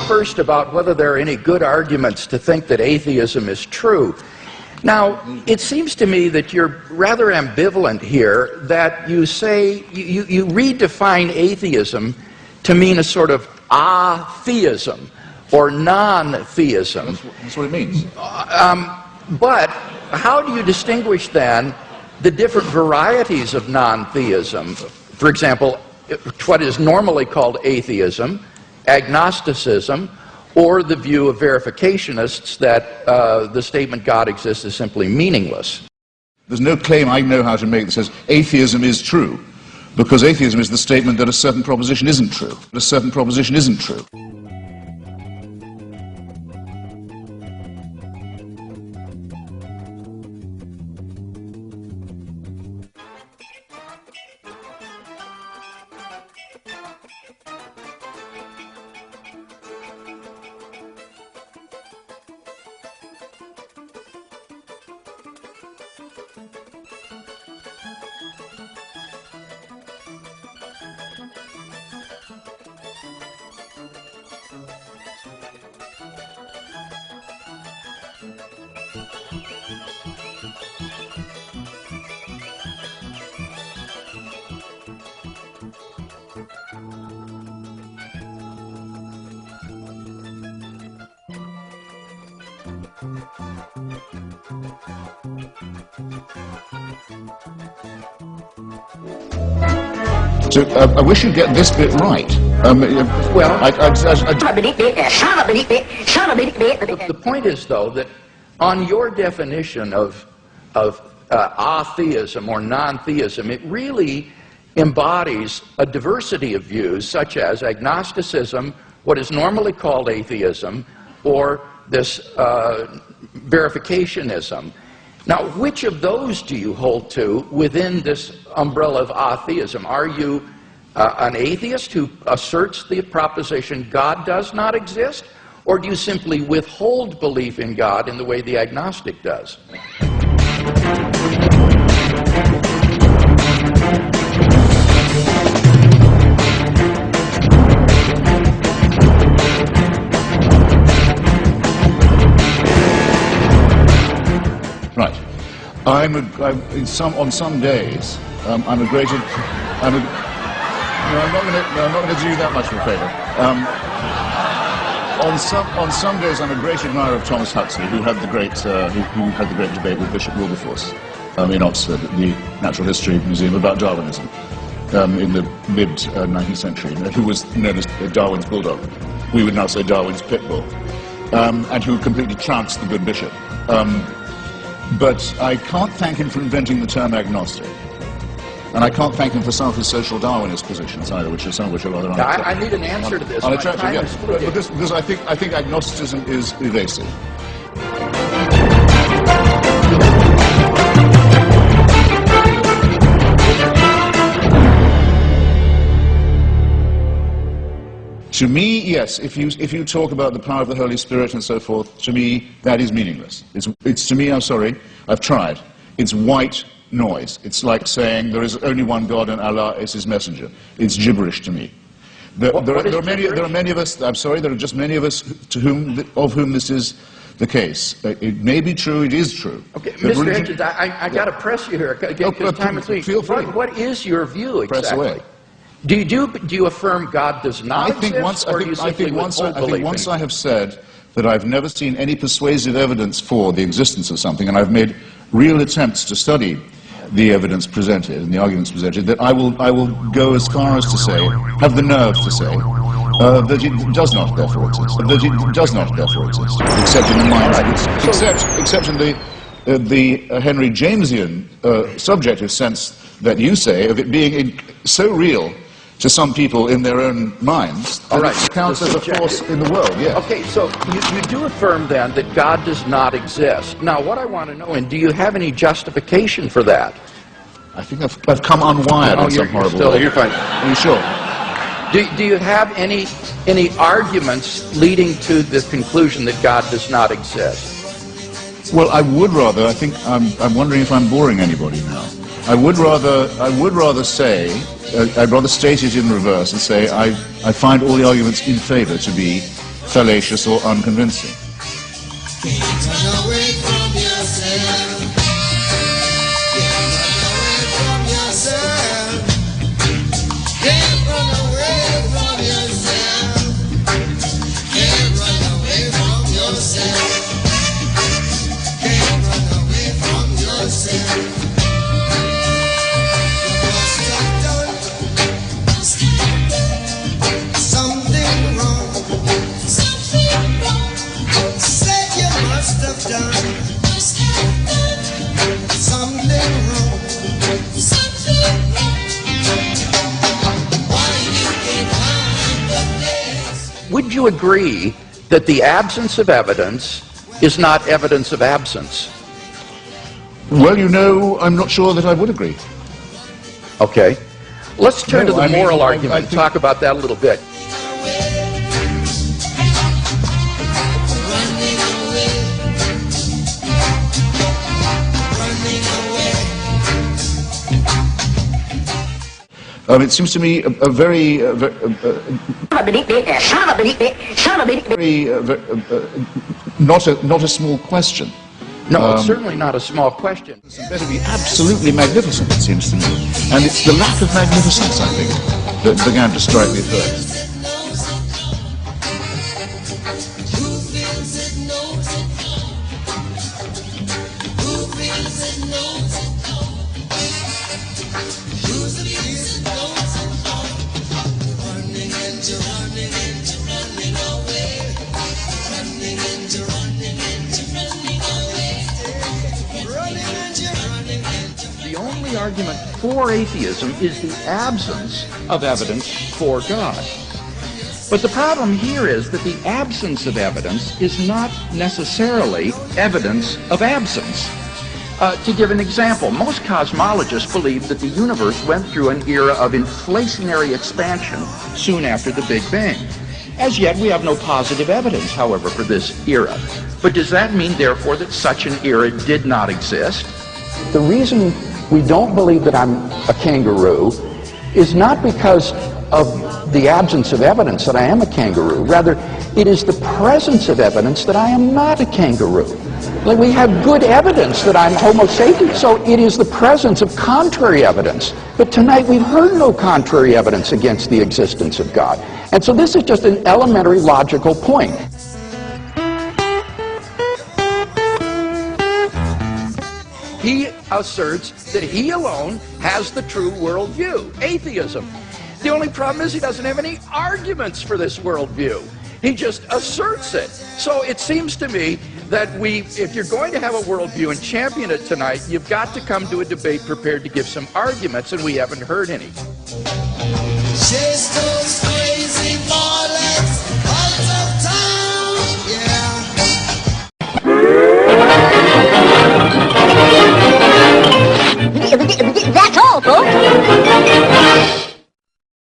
first about whether there are any good arguments to think that atheism is true. Now, it seems to me that you're rather ambivalent here, that you say, you redefine atheism to mean a sort of atheism or non-theism. That's what it means. But how do you distinguish then the different varieties of non-theism? For example, what is normally called atheism, agnosticism, or the view of verificationists that the statement God exists is simply meaningless. There's no claim I know how to make that says atheism is true, because atheism is the statement that a certain proposition isn't true. A certain proposition isn't true. So I wish you'd get this bit right. The point is, though, that on your definition of atheism or non-theism, it really embodies a diversity of views, such as agnosticism, what is normally called atheism, or this verificationism. Now, which of those do you hold to within this umbrella of atheism? Are you an atheist who asserts the proposition God does not exist, or do you simply withhold belief in God in the way the agnostic does? Right. On some days, I'm a great. I'm not going to do you that much of a favour. On some days, I'm a great admirer of Thomas Huxley, who had the great debate with Bishop Wilberforce in Oxford at the Natural History Museum about Darwinism in the mid-19th century, who was known as Darwin's bulldog. We would now say Darwin's pit bull, and who completely trounced the good bishop. But I can't thank him for inventing the term agnostic. And I can't thank him for some of his social Darwinist positions either, some of which are rather unattractive. I need an answer to this. Unattractive, yes. Because I think agnosticism is evasive. To me, yes, if you talk about the power of the Holy Spirit and so forth, to me, that is meaningless. It's to me, I'm sorry, I've tried. It's white noise. It's like saying there is only one God and Allah is his messenger. It's gibberish to me. There are many of us, I'm sorry, there are just many of us of whom this is the case. It may be true, it is true. Okay, Mr. Hitchens, I got to press you here. Feel free. What is your view exactly? Press away. Do you affirm God does not exist, or do you simply withhold belief? Once I have said that I've never seen any persuasive evidence for the existence of something, and I've made real attempts to study the evidence presented and the arguments presented, that I will go as far as to say, have the nerve to say, that it does not therefore exist. That it does not therefore exist, except in the mind, except in the Henry Jamesian subjective sense that you say of it being so real to some people in their own minds that it counts as a force in the world, yes. Okay, so you do affirm then that God does not exist. Now, what I want to know, and do you have any justification for that? I think I've come unwired in some horrible way. You're fine. Are you sure? Do you have any arguments leading to the conclusion that God does not exist? Well, I would rather, I think, I'm wondering if I'm boring anybody now. I would rather say, I'd rather state it in reverse and say I find all the arguments in favor to be fallacious or unconvincing. Can't run away from yourself. Can't run away from yourself. Can't run away from yourself. Can't run away from yourself. Can't run away from yourself. You must have done something wrong. Something wrong. Said you must have done something wrong. Something wrong. Why you can't find the place? Would you agree that the absence of evidence is not evidence of absence? Well, you know, I'm not sure that I would agree. Okay. Let's turn No, to the I mean, moral I argument and think- talk about that a little bit. Running away. Running away. It seems to me a very not a small question. No, it's certainly not a small question. It better be absolutely magnificent, it seems to me. And it's the lack of magnificence, I think, that began to strike me first. Who feels it knows it all? Who feels it knows it all? Who feels it knows it all? Running into running into running away. Running into running into running away. Running into running into. The only argument for atheism is the absence of evidence for God. But the problem here is that the absence of evidence is not necessarily evidence of absence. To give an example, most cosmologists believe that the universe went through an era of inflationary expansion soon after the Big Bang. As yet, we have no positive evidence, however, for this era. But does that mean, therefore, that such an era did not exist? The reason we don't believe that I'm a kangaroo is not because of the absence of evidence that I am a kangaroo. Rather, it is the presence of evidence that I am not a kangaroo. Like, we have good evidence that I'm Homo sapiens, so it is the presence of contrary evidence. But tonight we've heard no contrary evidence against the existence of God. And so this is just an elementary logical point. He asserts that he alone has the true worldview, atheism. The only problem is he doesn't have any arguments for this worldview. He just asserts it. So it seems to me that if you're going to have a worldview and champion it tonight, you've got to come to a debate prepared to give some arguments, and we haven't heard any. Chase the